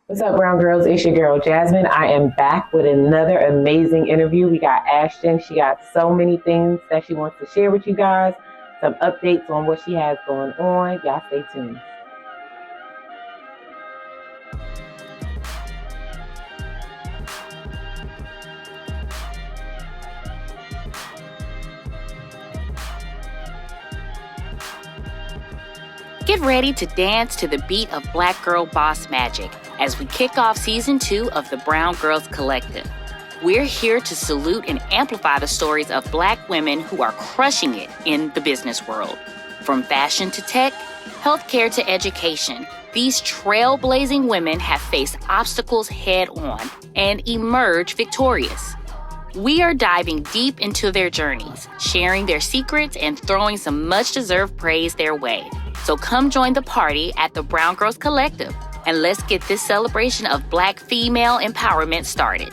What's up, Brown Girls? It's your girl, Jasmine. I am back with another amazing interview. We got Ashton. She got so many things that she wants to share with you guys, some updates on what she has going on. Y'all stay tuned. Get ready to dance to the beat of Black Girl Boss Magic as we kick off Season 2 of the BrwnGrlz Collective. We're here to salute and amplify the stories of Black women who are crushing it in the business world. From fashion to tech, healthcare to education, these trailblazing women have faced obstacles head on and emerged victorious. We are diving deep into their journeys, sharing their secrets, and throwing some much-deserved praise their way. So come join the party at the BrwnGrlz Collective, and let's get this celebration of Black female empowerment started.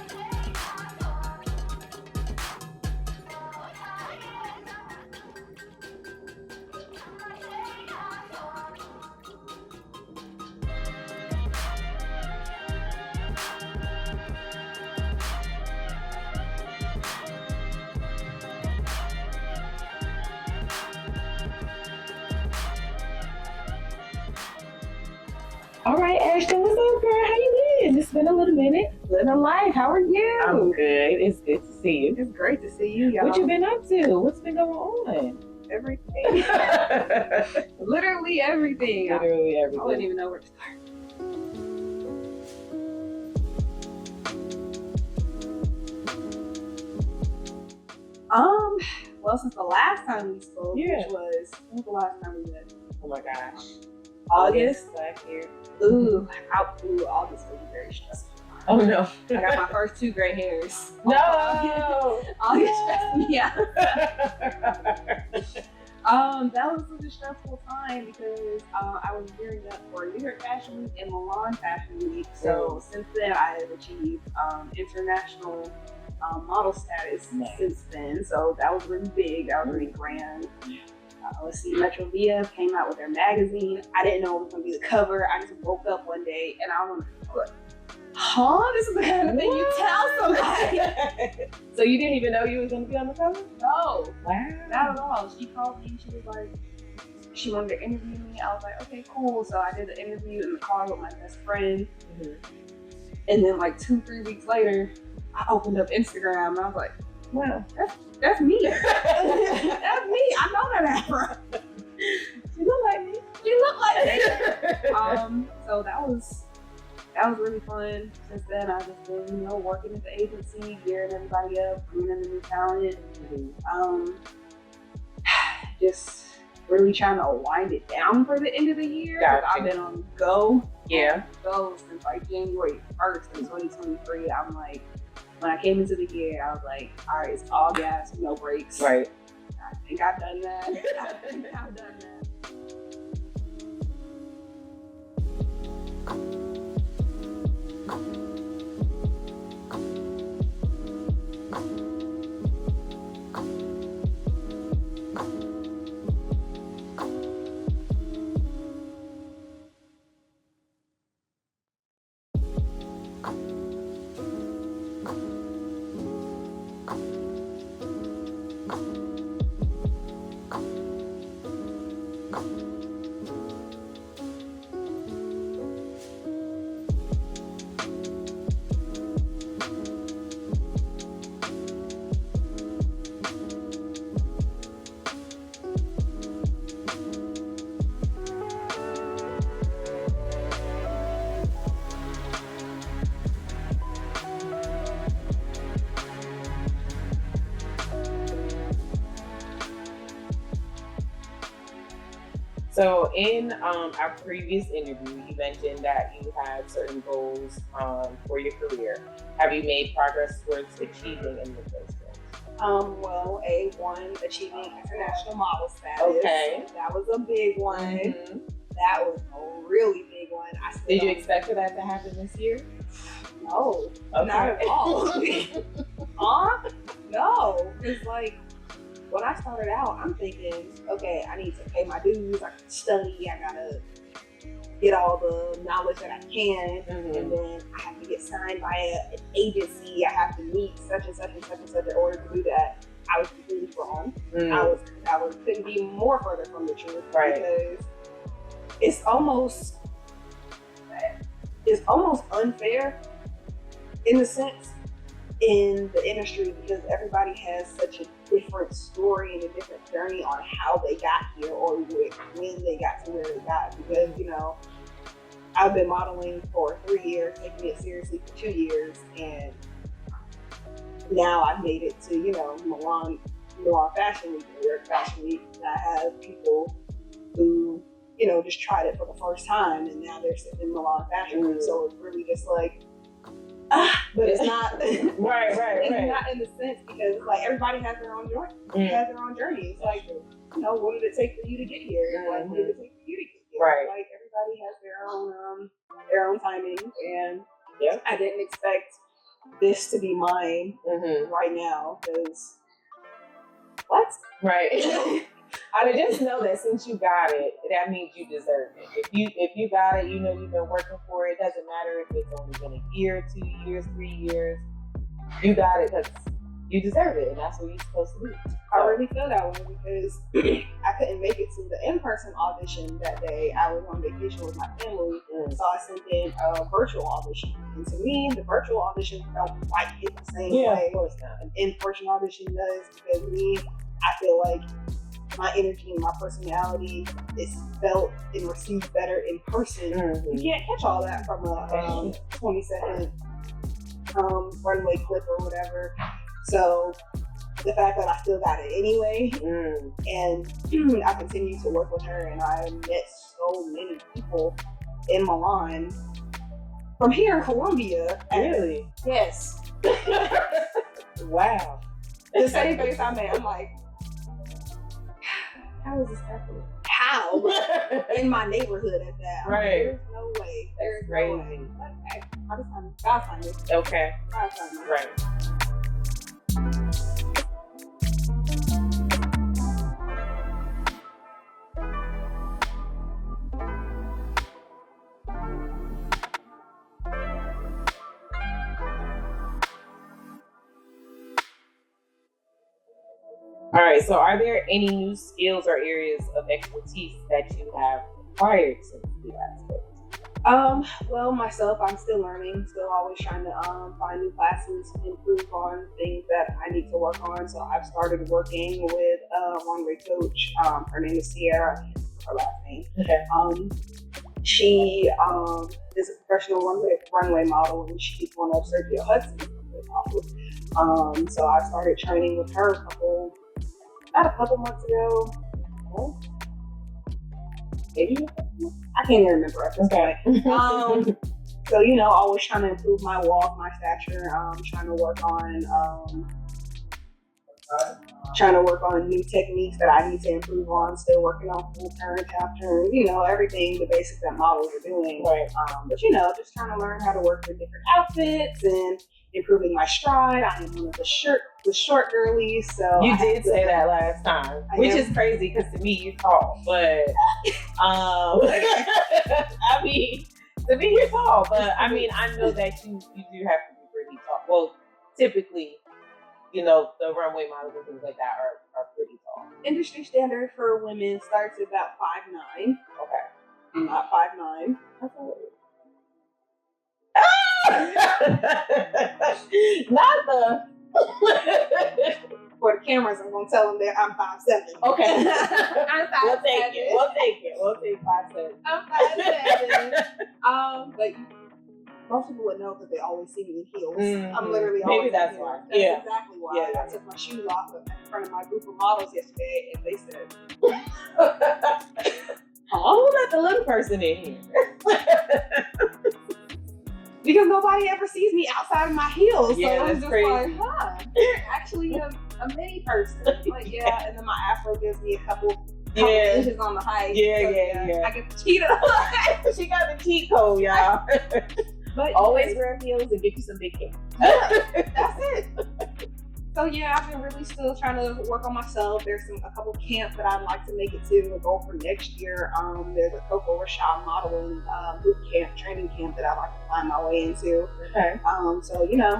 All right, Ashton, what's up, girl? How you been? It's been a little minute. Living life. How are you? I'm good. It's good to see you. It's great to see you, y'all. What you been up to? What's been going on? Everything. Literally everything. Literally I everything. wouldn't even know where to start. Well, since the last time we spoke, Yeah. which was, when was the last time we met? Oh my gosh. August. Last year. Ooh, August was very stressful. Oh no. I got my first 2 gray hairs. No. August stressed me out. That was such a stressful time because I was gearing up for New York Fashion Week and Milan Fashion Week. So since then, I have achieved international model status since then. So that was really big. That was really grand. Let's see, Metro Via came out with their magazine. I didn't know it was going to be the cover. I just woke up one day and I was like, huh? This is the kind of thing you tell somebody. So you didn't even know you was going to be on the cover? No. Wow. Not at all. She called me. She was like, she wanted to interview me. I was like, okay, cool. So I did the interview in the car with my best friend. And then like 2-3 weeks later, I opened up Instagram and I was like, wow, that's me. That's me. I know that Afro. She look like me. She looked like me. So that was really fun. Since then, I've just been, working at the agency, gearing everybody up, bringing in the new talent. Just really trying to wind it down for the end of the year. Gotcha. I've been on go. Yeah. Go since like January 1st of 2023. I'm like, when I came into the year, I was like, all right, it's all gas, no brakes. Right. I think I've done that. I think I've done that. So in our previous interview, you mentioned that you had certain goals for your career. Have you made progress towards achieving any of those goals? Well, A1, achieving international model status. Okay. That was a big one. Mm-hmm. That was a really big one. Did you expect for that to happen this year? No, Okay. not at all. No, because like, when I started out, I'm thinking, okay, I need to pay my dues, I gotta study, I gotta get all the knowledge that I can, and then I have to get signed by an agency. I have to meet such and such and such and such in order to do that. I was completely wrong. I couldn't be more further from the truth, because it's almost unfair in the sense in the industry, because everybody has such a different story and a different journey on how they got here or when they got to where they got. Because, you know, I've been modeling for 3 years, taking it seriously for 2 years, and now I've made it to, you know, Milan Fashion Week, New York Fashion Week. And I have people who, you know, just tried it for the first time, and now they're sitting in Milan Fashion Week. So it's really just like, but it's not It's not in the sense, because it's like everybody has their own journey. Has their own journey. It's like, you know, what did it take for you to get here? Like, what did it take for you to get here? Like, everybody has their own timing, and I didn't expect this to be mine right now, because what? I mean, just know that since you got it, that means you deserve it. If you got it, you know you've been working for it. It doesn't matter if it's only been a year, 2 years, 3 years. You got it because you deserve it, and that's what you're supposed to do. I really feel that way, because I couldn't make it to the in-person audition that day. I was on vacation with my family, so I sent in a virtual audition. And to me, the virtual audition don't quite hit the same way of course not. an in-person audition does, because I feel like my energy and my personality is felt and received better in person. You can't catch all that from a 20-second runway clip or whatever. So the fact that I still got it anyway, and I continue to work with her, and I met so many people in Milan from here in Colombia. Really? Yes. Wow. The same face I met, I'm like, how is this happening? How? In my neighborhood at that. There's no way. There's no way. Okay. God's timing. Okay. God's timing. Right. All right, so are there any new skills or areas of expertise that you have acquired since we last spoke? Well, myself, I'm still learning, still always trying to find new classes, improve on things that I need to work on. So I've started working with a runway coach. Her name is Sierra, her last name. Okay. She is a professional runway model, and she's one of Sergio Hudson's models. So I started training with her about a couple months ago. Maybe I can't even remember at this point. So, you know, always trying to improve my walk, my stature. Trying to work on new techniques that I need to improve on. Still working on full turn, half turn, you know, everything, the basics that models are doing. But you know, just trying to learn how to work with different outfits and improving my stride. I am one of the short girlies. So you did say that last time, which is crazy because to me you're tall, but I mean, to me you're tall, but I mean I know that you do have to be pretty tall. Well, typically, you know, the runway models and things like that are pretty tall. Industry standard for women starts at about 5'9". Okay. Not 5'9". That's all it is. Not the for the cameras, I'm gonna tell them that I'm 5'7". Okay. I'm 5'7". We'll take 5'7". I'm 5'7". But most people would know because they always see me in heels. I'm literally always maybe that's in why. heels. That's exactly why. I took my shoes off in front of my group of models yesterday, and they said, "Oh, let the little person in here." Because nobody ever sees me outside of my heels. Yeah, so it's just crazy. Like, you're actually a mini person. Like, yeah, and then my afro gives me a couple inches on the height. I get the cheat on. She got the cheat code, y'all. But always wear heels and get you some big hair. Yeah, that's it. So yeah, I've been really still trying to work on myself. There's a couple camps that I'd like to make it to. A goal for next year. There's a Coco Rashad modeling boot camp, training camp that I'd like to find my way into. Okay. So you know,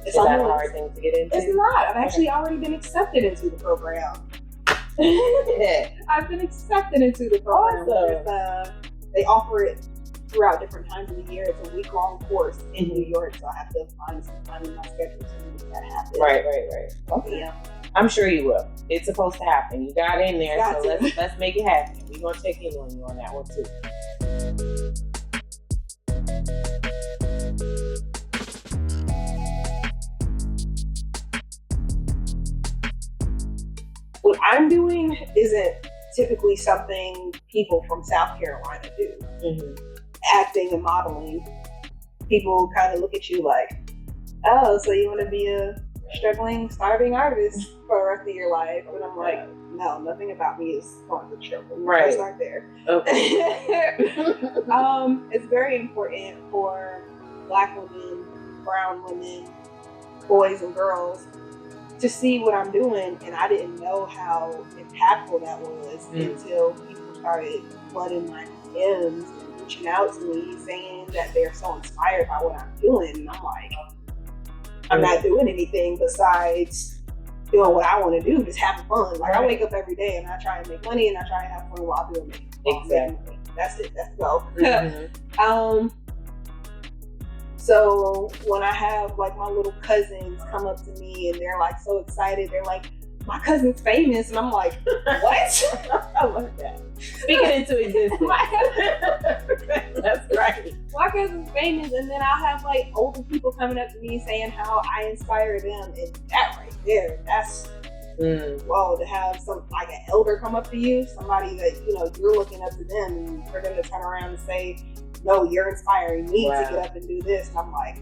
it's a hard thing to get into. It's not. I've actually already been accepted into the program. I've been accepted into the program. Awesome. They offer it throughout different times of the year. It's a week-long course in New York, so I have to find some time in my schedule to make that happen. Right. Okay. Yeah. I'm sure you will. It's supposed to happen. You got in there, Got so to. let's make it happen. We're gonna check in on you on that one too. What I'm doing isn't typically something people from South Carolina do. Mm-hmm. Acting and modeling, people kind of look at you like, oh, so you want to be a struggling, starving artist for the rest of your life? And I'm like, no, nothing about me is going to struggle. Right. It's not there. Okay. It's very important for Black women, brown women, boys and girls to see what I'm doing, and I didn't know how impactful that was until people started flooding my DMs and reaching out to me saying that they're so inspired by what I'm doing. And I'm like, I'm not doing anything besides doing what I want to do, just having fun. Like I wake up every day and I try and make money and I try and have fun while doing it. Exactly. That's it. That's go. So when I have like my little cousins come up to me and they're like so excited, they're like, my cousin's famous, and I'm like, what? I love that. Speak it into existence. That's right. My cousin's famous, and then I'll have like older people coming up to me saying how I inspire them, and that right there, that's whoa, to have some like an elder come up to you, somebody that you're looking up to them, and for them to turn around and say, no, you're inspiring me to get up and do this. And I'm like,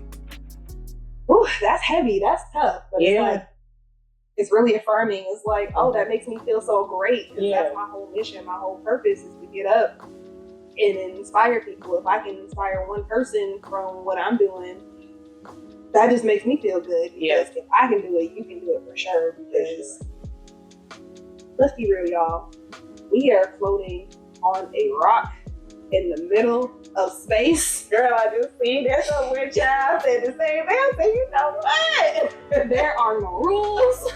whew, that's heavy, that's tough. But it's like, it's really affirming. It's like, oh, that makes me feel so great. That's my whole mission, my whole purpose is to get up and inspire people. If I can inspire one person from what I'm doing, that just makes me feel good. Because if I can do it, you can do it for sure. Because let's be real, y'all. We are floating on a rock in the middle of space. Girl, I just seen that somewhere, child said the same thing. I said, you know what? There are no rules.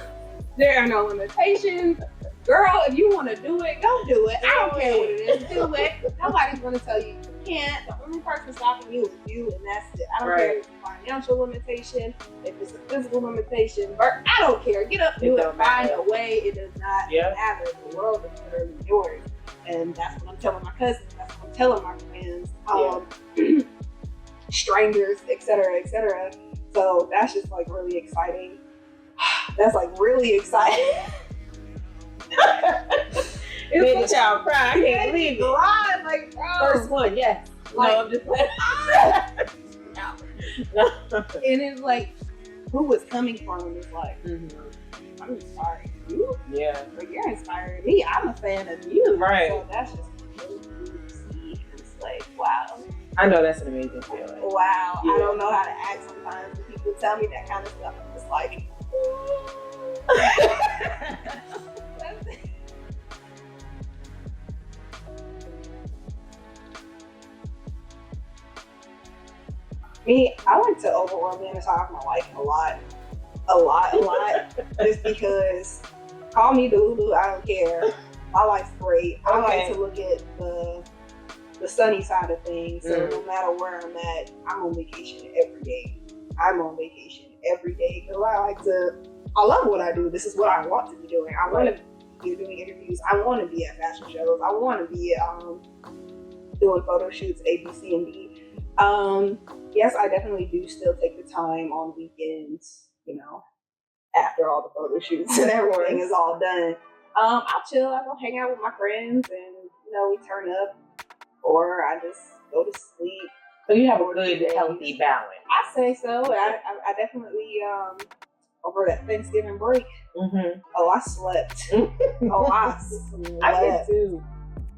There are no limitations. Girl, if you want to do it, go do it. I don't care what it is. Do it. Nobody's going to tell you you can't. The only person stopping you is you, and that's it. I don't care if it's a financial limitation, if it's a physical limitation, but I don't care. Get up, do it, find a way. It does not matter. The world is literally yours. And that's what I'm telling my cousins. That's what I'm telling my friends, strangers, etc., etc. So that's just like really exciting. That's like really exciting. Made the child cry. I can't believe it. Like, bro. First one, yes. Like, no, I'm just like. And it's like, who was coming from? It's like, I'm inspiring you. Yeah. But you're inspiring me. I'm a fan of you. Right. So that's just really cool to see. It's like, wow. I know that's an amazing feeling. Wow. Yeah. I don't know how to act sometimes when people tell me that kind of stuff. I'm just like, me, I like to over-romanticize my life a lot. Just because, call me Delulu, I don't care. My life's great. I like to look at the sunny side of things. So no matter where I'm at, I'm on vacation every day. Because I love what I do. This is what I want to be doing. I want to be doing interviews. I want to be at fashion shows. I want to be doing photo shoots, A, B, C, and D. Yes, I definitely do still take the time on weekends, after all the photo shoots and everything is all done. I'll chill. I go hang out with my friends and, we turn up, or I just go to sleep. So you have a good, healthy balance. I say so. I definitely, over that Thanksgiving break, I slept. I did too.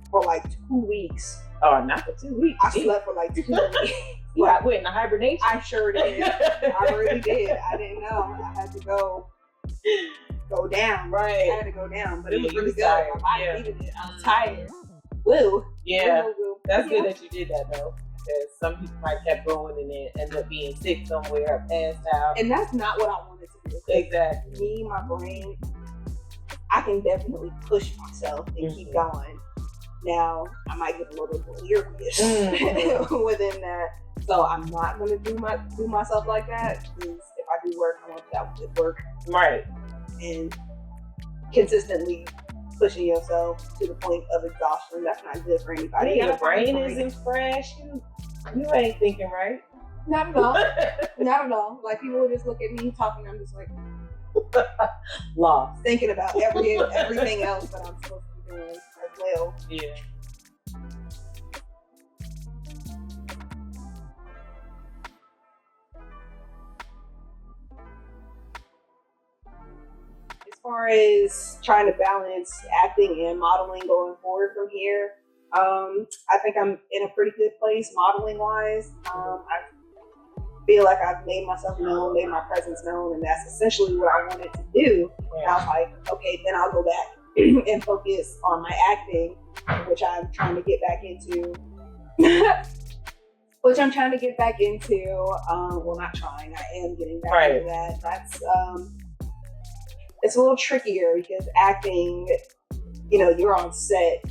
For like 2 weeks. Oh, not for 2 weeks. I slept for like 2 weeks. You went into hibernation? I sure did. I really did. I didn't know. I had to go go down. Right. I had to go down, but it was you really was good. tired. My body Yeah. needed it. I was tired. Woo. Yeah. Woo. That's good that you did that though, because some people might kept going and then end up being sick somewhere or passed out. And that's not what I wanted to do. Exactly. Me, my brain, I can definitely push myself and keep going. Now, I might get a little delirious within that. So I'm not going to do myself like that, because if I do work, I want that to work. Right. And consistently pushing yourself to the point of exhaustion, that's not good for anybody. Your brain isn't fresh. You ain't thinking right. Not at all. Not at all. Like, people will just look at me talking, I'm just like lost, thinking about everything else that I'm supposed to be doing as well. Yeah. As far as trying to balance acting and modeling going forward from here, I think I'm in a pretty good place modeling wise. I feel like I've made myself known, made my presence known, and that's essentially what I wanted to do. And I was like, okay, then I'll go back and focus on my acting, which I'm trying to get back into. Well, not trying, I am getting back into that. That's it's a little trickier because acting, you're on set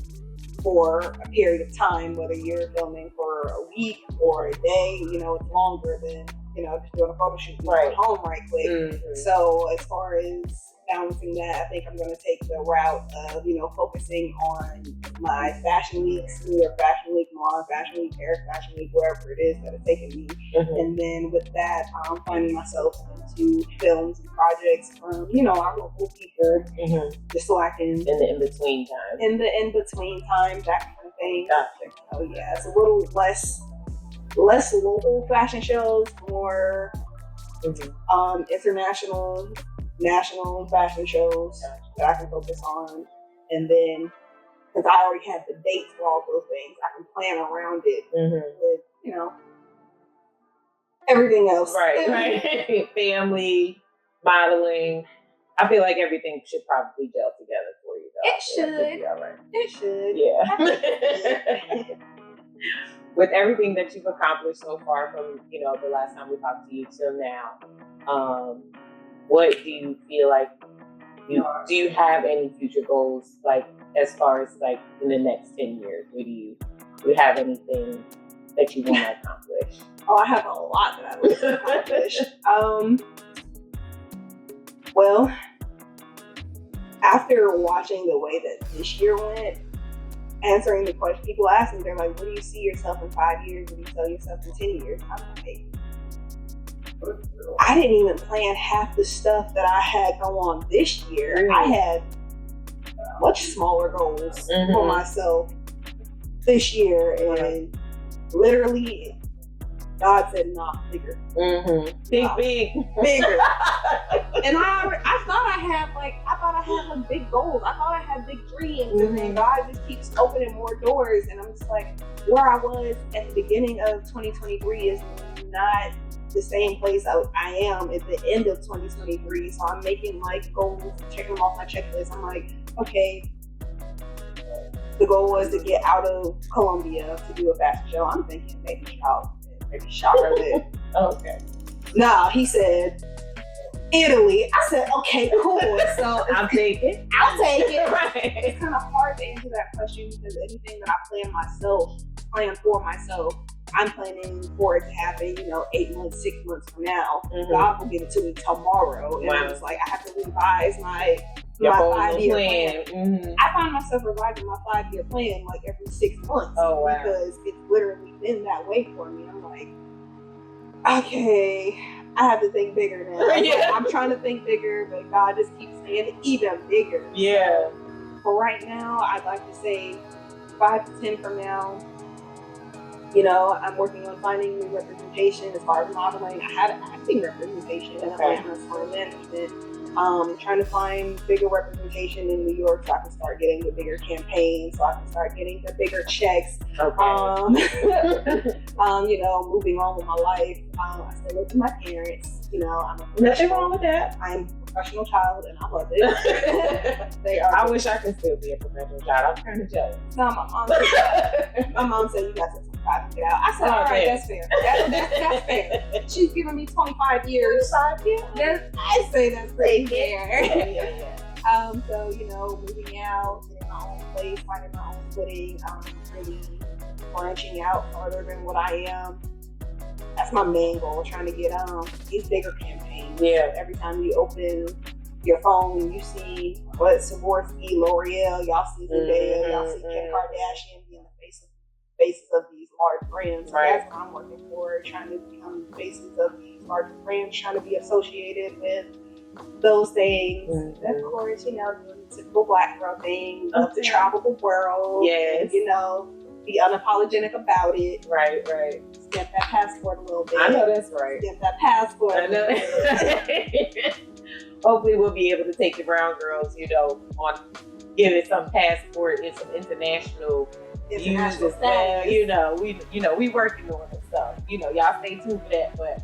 for a period of time, whether you're filming for a week or a day, it's longer than, just doing a photo shoot at home right quick. Mm-hmm. So as far as balancing that, I think I'm going to take the route of, focusing on my fashion weeks, New York Fashion Week, Milan Fashion Week, Paris Fashion Week, wherever it is that it's taking me. Mm-hmm. And then with that, I'm finding myself into films and projects from, our local theater, just so I can... In the in-between time. That kind of thing. Gotcha. So yeah, it's a little less local fashion shows, more international, national fashion shows that I can focus on. And then, because I already have the dates for all those things, I can plan around it with, everything else. Right. Family, modeling. I feel like everything should probably gel together for you, though. It should. All right. It should. Yeah. With everything that you've accomplished so far from, the last time we talked to you till now, what do you feel like, do you have any future goals, like, as far as, like, in the next 10 years? Do you have anything that you want to accomplish? Oh, I have a lot that I want to accomplish. Well, after watching the way that this year went, answering the question, people ask me, they're like, where do you see yourself in 5 years? Where do you see yourself in 10 years? I'm like, I didn't even plan half the stuff that I had go on this year. Mm-hmm. I had much smaller goals for myself this year, and literally, God said, "Nah, bigger, bigger." And I thought I had big goals. I thought I had big dreams, and then God just keeps opening more doors. And I'm just like, where I was at the beginning of 2023 is not the same place I am at the end of 2023. So I'm making like goals, checking them off my checklist. I'm like, okay, the goal was to get out of Colombia to do a fashion show. I'm thinking maybe shower it. Okay. Nah, he said Italy. I said, okay, cool. So I'll take it. Right. It's kind of hard to answer that question because anything that I plan for myself, I'm planning for it to happen, 8 months, 6 months from now. God will give it to me tomorrow. And I'm just like, I have to revise my 5-year plan. I find myself revising my 5-year plan like every 6 months. Oh, wow. Because it's literally been that way for me. I'm like, okay, I have to think bigger now. I'm trying to think bigger, but God just keeps saying even bigger. Yeah. For right now, I'd like to say 5 to 10 from now, I'm working on finding new representation as far as modeling. I had acting representation in Atlanta for management. Trying to find bigger representation in New York so I can start getting the bigger campaigns, so I can start getting the bigger checks. Moving on with my life. I still live with my parents. I'm nothing wrong with that. I'm professional child, and I love it. They are. I wish I could still be a professional child. I'm kind of jealous. No, my mom said you got to 25 to get out. I said, all right, that's fair. That's fair. She's giving me 25 years. I say that's pretty fair. Yeah. So, you know, moving out, getting my own place, finding my own footing, really branching out further than what I am. That's my main goal, trying to get these bigger campaigns. Yeah. Every time you open your phone, you see what Swarovski, L'Oreal, y'all see Zendaya, y'all see Kim Kardashian being the faces of these large brands. So that's what I'm working for, trying to become the faces of these large brands, trying to be associated with those things. Of course, you know, the typical Black girl thing, love to travel the world. Yes. And, you know, be unapologetic about it. Right. Stamp that passport a little bit. I know that's right. Stamp that passport. I know. Hopefully we'll be able to take the Brown Girls, you know, on giving some passport and some international use as well. You know, we working on it stuff. You know, y'all stay tuned for that, but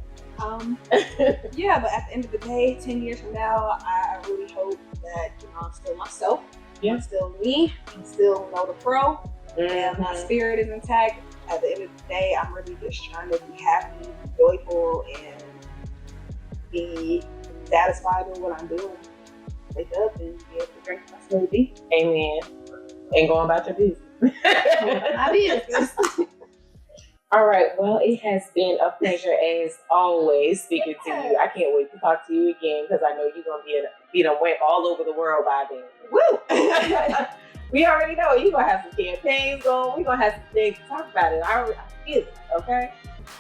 yeah, but at the end of the day, 10 years from now, I really hope that, you know, I'm still myself. I'm still me. I'm still Know the Pro. And my spirit is intact. At the end of the day, I'm really just trying to be happy, joyful, and be satisfied with what I'm doing. Wake up and be able to drink my smoothie. Amen. And going about your business. My business. All right. Well, it has been a pleasure as always speaking to you. I can't wait to talk to you again because I know you're gonna be went all over the world by then. Woo! We already know you're gonna have some campaigns going. We're gonna have some things to talk about it. I feel it. Okay.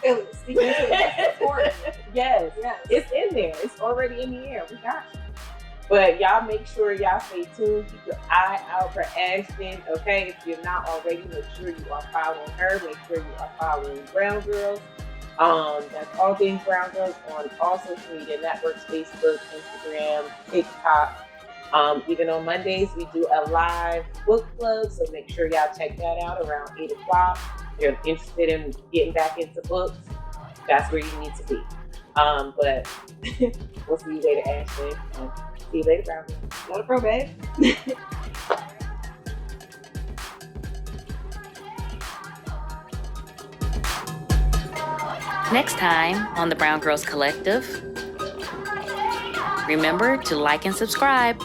Feel it. Speaking to it. Yes. It's in there. It's already in the air. We got you. But y'all make sure y'all stay tuned. Keep your eye out for Ashton, okay? If you're not already, make sure you are following her. Make sure you are following BrwnGrlz. That's all things BrwnGrlz on all social media networks, Facebook, Instagram, TikTok. Even on Mondays, we do a live book club, so make sure y'all check that out around 8 o'clock. If you're interested in getting back into books, that's where you need to be. But we'll see you later, Ashley. See you later, BrwnGrlz. Know the Pro, babe. Next time on the BrwnGrlz Collective, remember to like and subscribe.